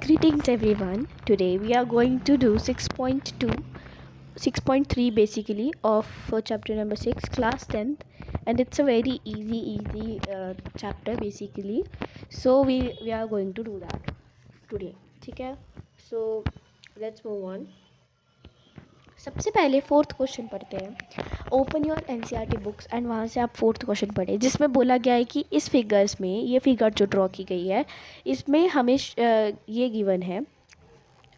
Greetings everyone. Today we are going to do 6.3 basically of chapter number 6 class 10th, and it's a very easy chapter basically. So we are going to do that today. ठीक है, so let's move on. सबसे पहले fourth question पढ़ते हैं. Open your NCERT books and वहाँ से आप fourth question पढ़ें, जिसमें बोला गया है कि इस फिगर्स में ये फिगर जो ड्रॉ की गई है इसमें हमें ये गिवन है,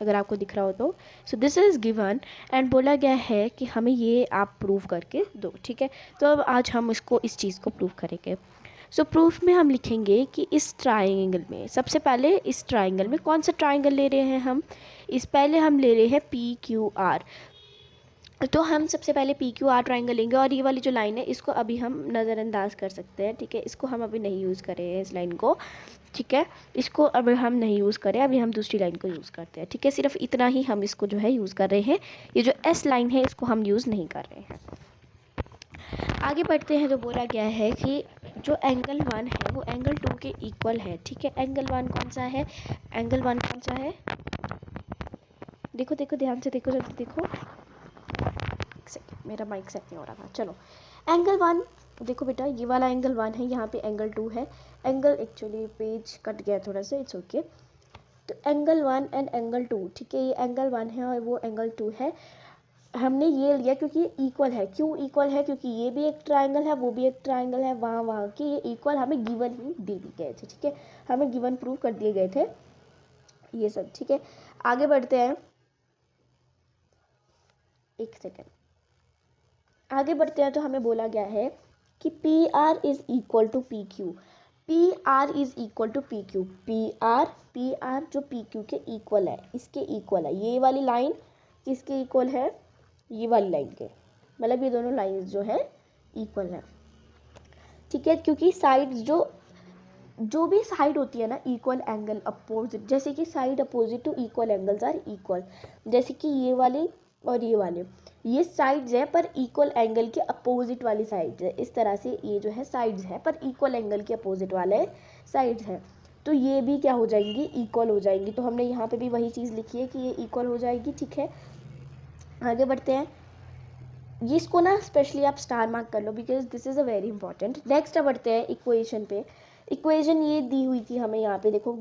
अगर आपको दिख रहा हो तो. So this is given and बोला गया है कि हमें ये आप प्रूव करके दो. ठीक है, तो अब आज हम इस चीज़ को प्रूव करेंगे. सो प्रूफ में हम लिखेंगे कि इस ट्राइंगल में, सबसे पहले इस ट्राइंगल में कौन सा ट्राइंगल ले रहे हैं हम. पहले हम ले रहे हैं PQR. तो हम सबसे पहले PQR ट्राइंगल लेंगे और ये वाली जो लाइन है इसको अभी हम नज़रअंदाज कर सकते हैं. ठीक है, इसको हम अभी नहीं यूज़ कर रहे हैं इस लाइन को. ठीक है, इसको अभी हम नहीं यूज़ करें, अभी हम दूसरी लाइन को यूज़ करते हैं. ठीक है, सिर्फ इतना ही हम इसको जो है यूज़ कर रहे हैं. ये जो S लाइन है इसको हम यूज़ नहीं कर रहे हैं. आगे बढ़ते हैं. तो बोला गया है कि जो एंगल 1 है वो एंगल 2 के इक्वल है. ठीक है, एंगल 1 कौन सा है, एंगल 1 कौन सा है, देखो देखो ध्यान से देखो, जल्दी देखो. मेरा माइक सेट नहीं हो रहा था. चलो, एंगल 1 देखो बेटा, ये वाला एंगल 1 है, यहाँ पे एंगल 2 है. एंगल एक्चुअली पेज कट गया थोड़ा सा, इट्स ओके. तो एंगल 1 एंड एंगल 2, ठीक है, ये एंगल 1 है और वो एंगल 2 है. हमने ये लिया क्योंकि ये इक्वल है. क्यों इक्वल है, क्योंकि ये भी एक ट्राइंगल है, वो भी एक ट्राइंगल है, वहाँ के ये इक्वल हमें गिवन ही दे दिए गए थे. ठीक है, हमें गिवन प्रूव कर दिए गए थे ये सब. ठीक है, आगे बढ़ते हैं. एक सेकेंड, आगे बढ़ते हैं. तो हमें बोला गया है कि PR is equal to PQ. PR is equal to PQ. PR जो PQ के इक्वल है, इसके इक्वल है. ये वाली लाइन किसके इक्वल है, ये वाली लाइन के, मतलब ये दोनों लाइंस जो है इक्वल है. ठीक है, क्योंकि साइड्स जो भी साइड होती है ना, इक्वल एंगल अपोजिट, जैसे कि side opposite to equal angles are equal. जैसे कि ये वाली और ये वाले, ये साइड्स है पर इक्वल एंगल के अपोजिट वाली साइड्स है. इस तरह से ये जो है साइड्स है पर इक्वल एंगल के अपोजिट वाले साइड्स हैं. तो ये भी क्या हो जाएंगी, इक्वल हो जाएंगी. तो हमने यहाँ पे भी वही चीज़ लिखी है कि ये इक्वल हो जाएगी. ठीक है, आगे बढ़ते हैं. ये इसको ना स्पेशली आप स्टार मार्क कर लो because this is a very important. Next बढ़ते हैं इक्वेशन पे. इक्वेशन ये दी हुई थी हमें यहाँ पे, देखो.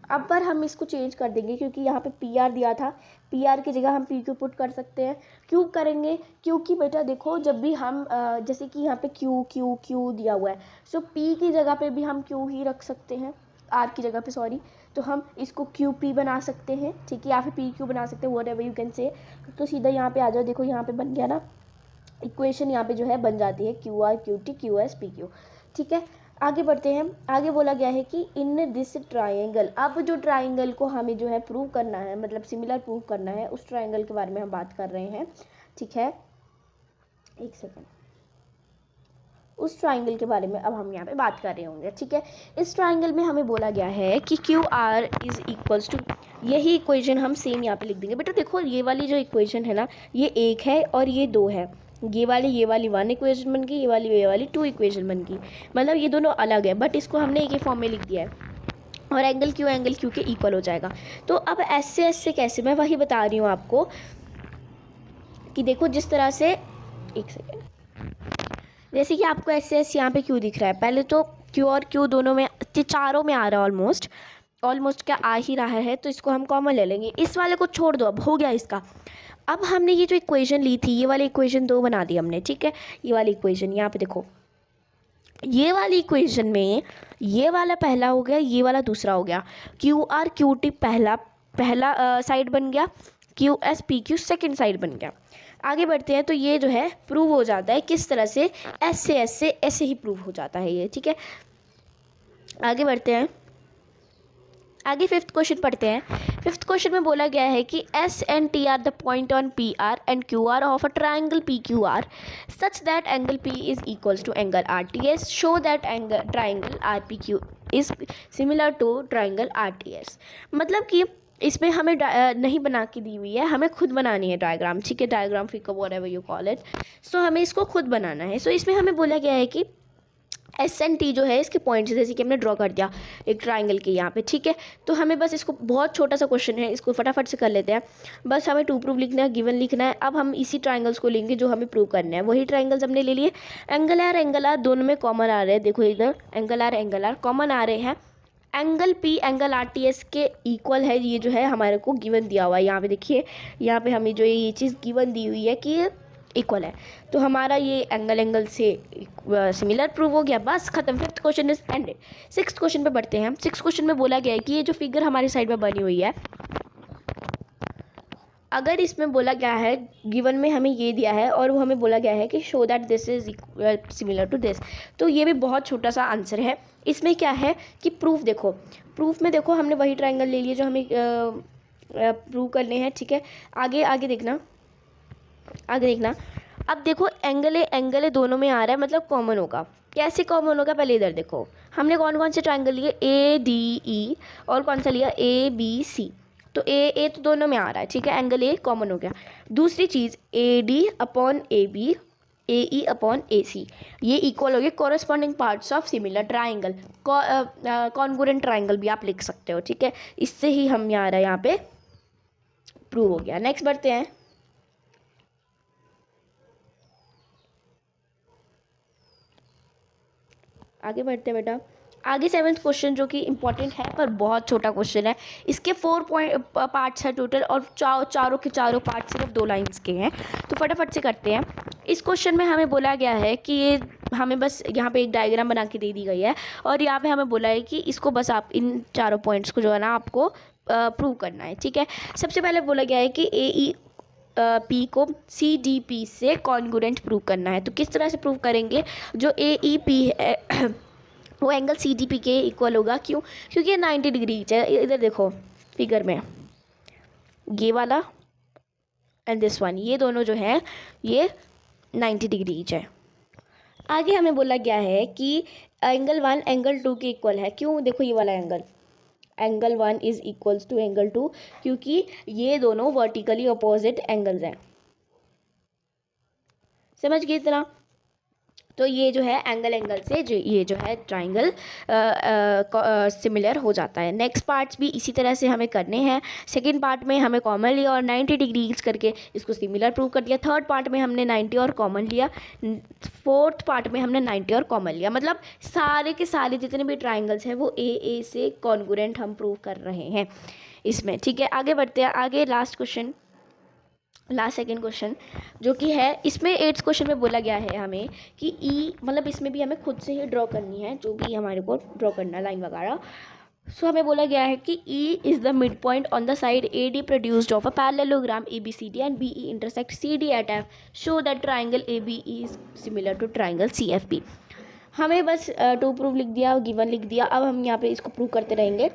अब पर हम इसको चेंज कर देंगे क्योंकि यहाँ पे PR दिया था, PR की जगह हम PQ पुट कर सकते हैं. क्यों करेंगे, क्योंकि बेटा देखो, जब भी हम जैसे कि यहाँ पे Q दिया हुआ है, सो P की जगह पे भी हम Q ही रख सकते हैं, R की जगह पे, सॉरी. तो हम इसको QP बना सकते हैं. ठीक है, या फिर PQ बना सकते हैं, व्हाटएवर यू कैन से. तो सीधा यहाँ पे आ जाओ, देखो यहाँ पे बन गया ना, इक्वेशन यहाँ पे जो है बन जाती है QR QT QS PQ. ठीक है, आगे बढ़ते हैं. आगे बोला गया है कि इन दिस ट्राइंगल, अब जो ट्राइंगल को हमें जो है प्रूव करना है, मतलब सिमिलर प्रूव करना है, उस ट्राइंगल के बारे में हम बात कर रहे हैं. ठीक है, एक सेकेंड, उस ट्राइंगल के बारे में अब हम यहाँ पे बात कर रहे होंगे. ठीक है, इस ट्राइंगल में हमें बोला गया है कि QR इज़ इक्वल्स टू, यही इक्वेशन हम सेम यहाँ पे लिख देंगे. बेटा देखो, ये वाली जो इक्वेशन है ना, ये 1 है और ये 2 है. ये वाली 1 इक्वेशन बन गई, ये वाली 2 इक्वेशन बन गई. मतलब ये दोनों अलग है बट इसको हमने एक ही फॉर्म में लिख दिया है और एंगल Q के इक्वल हो जाएगा. तो अब ऐसे कैसे, मैं वही बता रही हूँ आपको कि देखो, जिस तरह से, एक सेकेंड, जैसे कि आपको ऐसे यहाँ पे Q दिख रहा है. पहले तो Q और Q दोनों में, चारों में आ रहा है, ऑलमोस्ट क्या आ ही रहा है. तो इसको हम कॉमन ले लेंगे, इस वाले को छोड़ दो, अब हो गया इसका. अब हमने ये जो इक्वेशन ली थी, ये वाली इक्वेशन 2 बना दी हमने. ठीक है, ये वाली इक्वेशन यहाँ पे देखो, ये वाली इक्वेशन में ये वाला पहला हो गया, ये वाला दूसरा हो गया. QR QT पहला साइड बन गया, QS PQ सेकंड साइड बन गया. आगे बढ़ते हैं. तो ये जो है प्रूव हो जाता है किस तरह से, ऐसे ही प्रूव हो जाता है ये. ठीक है, आगे बढ़ते हैं. आगे फिफ्थ क्वेश्चन पढ़ते हैं. फिफ्थ क्वेश्चन में बोला गया है कि S and T are the point on PR and QR of a triangle PQR such that angle P is equals to angle RTS. Show that angle triangle RPQ is similar to triangle RTS. मतलब कि इसमें हमें नहीं बना के दी हुई है, हमें खुद बनानी है डायग्राम. ठीक है, diagram figure whatever you call it. So हमें इसको खुद बनाना है. सो इसमें हमें बोला गया है कि एस एंड टी जो है इसके पॉइंट्स जैसे कि हमने ड्रॉ कर दिया एक ट्राइंगल के यहाँ पे, ठीक है। तो हमें बस इसको, बहुत छोटा सा क्वेश्चन है, इसको फटाफट से कर लेते हैं। बस हमें टू प्रूव लिखना है, गिवन लिखना है। अब हम इसी ट्राइंगल्स को लेंगे जो हमें प्रूव करना है। वही ट्राइंगल्स हमने ले लिए। एंगल आर दोनों में कॉमन आ रहे हैं। देखो इधर एंगल आर कॉमन आ रहे हैं। Angle P angle R T S के इक्वल है, ये जो है हमारे को गिवन दिया हुआ है। यहाँ पे देखिए, यहाँ पे हमें जो ये चीज़ गिवन दी हुई है कि ये इक्वल है, तो हमारा ये एंगल से सिमिलर प्रूव हो गया। बस खत्म। Fifth question is ended. Sixth question पे बढ़ते हैं। सिक्स्थ क्वेश्चन में बोला गया है कि ये जो फिगर हमारी साइड में बनी हुई है, अगर इसमें बोला गया है, गिवन में हमें ये दिया है और वो हमें बोला गया है कि show that this is similar to this, तो ये भी बहुत छोटा सा आंसर है। इसमें क्या है कि प्रूफ देखो, प्रूफ में देखो हमने वही ट्राइंगल ले लिए जो हमें प्रूव करने हैं, ठीक है। आगे देखना, अब देखो एंगल दोनों में आ रहा है, मतलब कॉमन होगा। कैसे कॉमन होगा, पहले इधर देखो, हमने कौन कौन से ट्राइंगल लिए, ए डी ई, और कौन सा लिया, ए बी सी। तो ए तो दोनों में आ रहा है, ठीक है, एंगल ए कॉमन हो गया। दूसरी चीज़ A D upon A B, A E upon A C, ये इक्वल हो गए corresponding parts of similar triangle, congruent triangle भी आप लिख सकते हो, ठीक है। इससे ही हम यहाँ पे प्रूव हो गया। नेक्स्ट बढ़ते हैं। आगे बढ़ते हैं बेटा। आगे सेवन्थ क्वेश्चन जो कि इंपॉर्टेंट है पर बहुत छोटा क्वेश्चन है। इसके 4 पार्ट्स है टोटल, और चारों के चारों पार्ट सिर्फ 2 लाइंस के हैं, तो फटाफट से करते हैं। इस क्वेश्चन में हमें बोला गया है कि ये हमें बस यहाँ पे एक डायग्राम बना के दे दी गई है, और यहाँ पे हमें बोला है कि इसको बस आप इन चारों पॉइंट्स को जो है ना आपको प्रूव करना है, ठीक है। सबसे पहले बोला गया है कि ए ई पी को सी डी पी से कॉन्ग्रुएंट प्रूव करना है। तो किस तरह से प्रूव करेंगे, जो ए ई पी है वो एंगल सी डी पी के इक्वल होगा। क्यों, क्योंकि ये 90 डिग्री है। इधर देखो फिगर में, ये वाला एंड दिस वन, ये दोनों जो है ये 90 डिग्री है। आगे हमें बोला गया है कि एंगल 1 एंगल 2 के इक्वल है। क्यों, देखो ये वाला angle 1 is equals to angle 2, क्योंकि ये दोनों वर्टिकली अपोजिट एंगल्स हैं। समझ गए इतना। तो ये जो है एंगल से जो ये जो है ट्राइंगल सिमिलर हो जाता है। नेक्स्ट पार्ट्स भी इसी तरह से हमें करने हैं। सेकंड पार्ट में हमें कॉमन लिया और 90 डिग्रीज करके इसको सिमिलर प्रूव कर दिया। थर्ड पार्ट में हमने 90 और कॉमन लिया। फोर्थ पार्ट में हमने 90 और कॉमन लिया। मतलब सारे के सारे जितने भी ट्राइंगल्स हैं वो ए से कॉन्ग्रुएंट हम प्रूव कर रहे हैं इसमें, ठीक है। आगे बढ़ते हैं। आगे लास्ट सेकेंड क्वेश्चन जो कि है, इसमें 8th क्वेश्चन में बोला गया है हमें कि ई, मतलब इसमें भी हमें खुद से ही ड्रॉ करनी है, जो भी हमारे को ड्रॉ करना है लाइन वगैरह। सो हमें बोला गया है कि E is the mid point on the side A D produced of a parallelogram A B C D and B E intersect C D at F, show that triangle A B E is similar to triangle C F B. हमें बस to prove लिख दिया, given लिख दिया। अब हम यहाँ पे इसको प्रूव करते रहेंगे।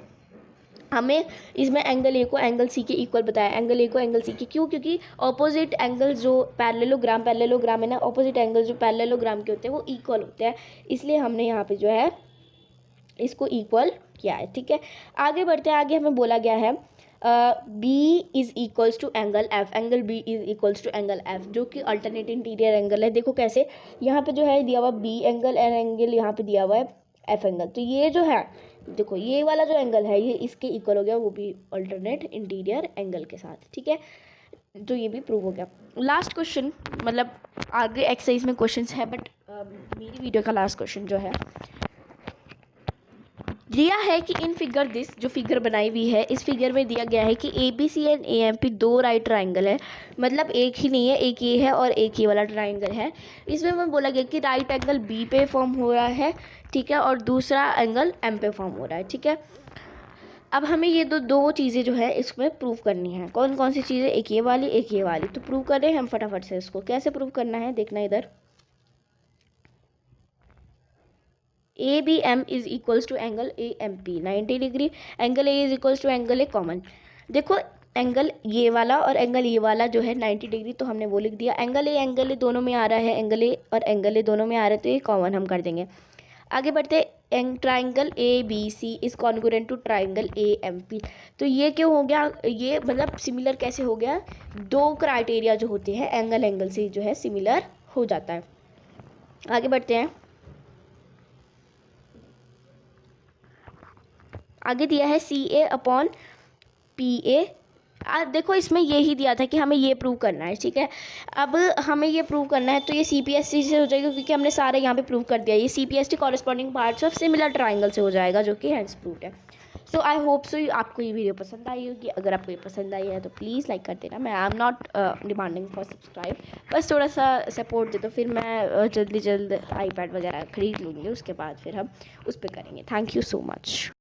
हमें इसमें एंगल ए को एंगल सी के इक्वल बताया, एंगल ए को एंगल सी के। क्यों, क्योंकि ऑपोजिट एंगल जो पैरेललोग्राम है ना, ऑपोजिट एंगल जो पैरेललोग्राम के होते हैं वो इक्वल होते हैं, इसलिए हमने यहाँ पे जो है इसको इक्वल किया है, ठीक है। आगे बढ़ते हैं। आगे हमें बोला गया है B is equals to angle F, angle B is equals to angle F, जो कि अल्टरनेट इंटीरियर एंगल है। देखो कैसे, यहाँ पे जो है दिया हुआ बी एंगल एंड एंगल यहाँ पे दिया हुआ है एफ एंगल। तो ये जो है देखो, ये वाला जो एंगल है ये इसके इक्वल हो गया, वो भी अल्टरनेट इंटीरियर एंगल के साथ, ठीक है। तो ये भी प्रूव हो गया। लास्ट क्वेश्चन, मतलब आगे एक्सरसाइज में क्वेश्चंस है, बट मेरी वीडियो का लास्ट क्वेश्चन जो है दिया है कि इन फिगर दिस, जो फिगर बनाई हुई है इस फिगर में दिया गया है कि A B C and A M P 2 right triangle है। मतलब एक ही नहीं है, एक ये है और एक ये वाला ट्राइंगल है। इसमें हमें बोला गया कि राइट एंगल बी पे फॉर्म हो रहा है, ठीक है, और दूसरा एंगल एम पे फॉर्म हो रहा है, ठीक है। अब हमें ये दो चीज़ें जो है इसमें प्रूव करनी है। कौन कौन सी चीज़ें, एक ये वाली एक ये वाली। तो प्रूव करें हम फटाफट से। इसको कैसे प्रूव करना है देखना इधर। A B M is equals to angle A M P 90 degree, angle A is equals to angle A common. देखो एंगल ये वाला और एंगल ये वाला जो है 90 डिग्री, तो हमने वो लिख दिया। एंगल ए दोनों में आ रहा है, एंगल ए और एंगल ए दोनों में आ रहा है, तो ये कॉमन हम कर देंगे। आगे बढ़ते, triangle A B C is congruent to triangle A M P. तो ये क्यों हो गया, ये मतलब सिमिलर कैसे हो गया, 2 क्राइटेरिया जो होते हैं एंगल से जो है सिमिलर हो जाता है। आगे बढ़ते हैं। आगे दिया है CA/PA। देखो इसमें यही दिया था कि हमें ये प्रूव करना है, ठीक है। अब हमें ये प्रूव करना है तो ये CPST से हो जाएगा, क्योंकि हमने सारे यहाँ पे प्रूव कर दिया। ये CPST corresponding parts of similar triangle से हो जाएगा, जो कि हैंस प्रूव्ड है। सो आई होप सो आपको ये वीडियो पसंद आई होगी। अगर आपको ये पसंद आई है तो प्लीज़ लाइक कर देना। मैं I am not demanding for subscribe, बस थोड़ा सा सपोर्ट दे दो, फिर मैं जल्दी जल्द iPad वगैरह ख़रीद लूँगी। उसके बाद फिर हम उस पर करेंगे। Thank you so much.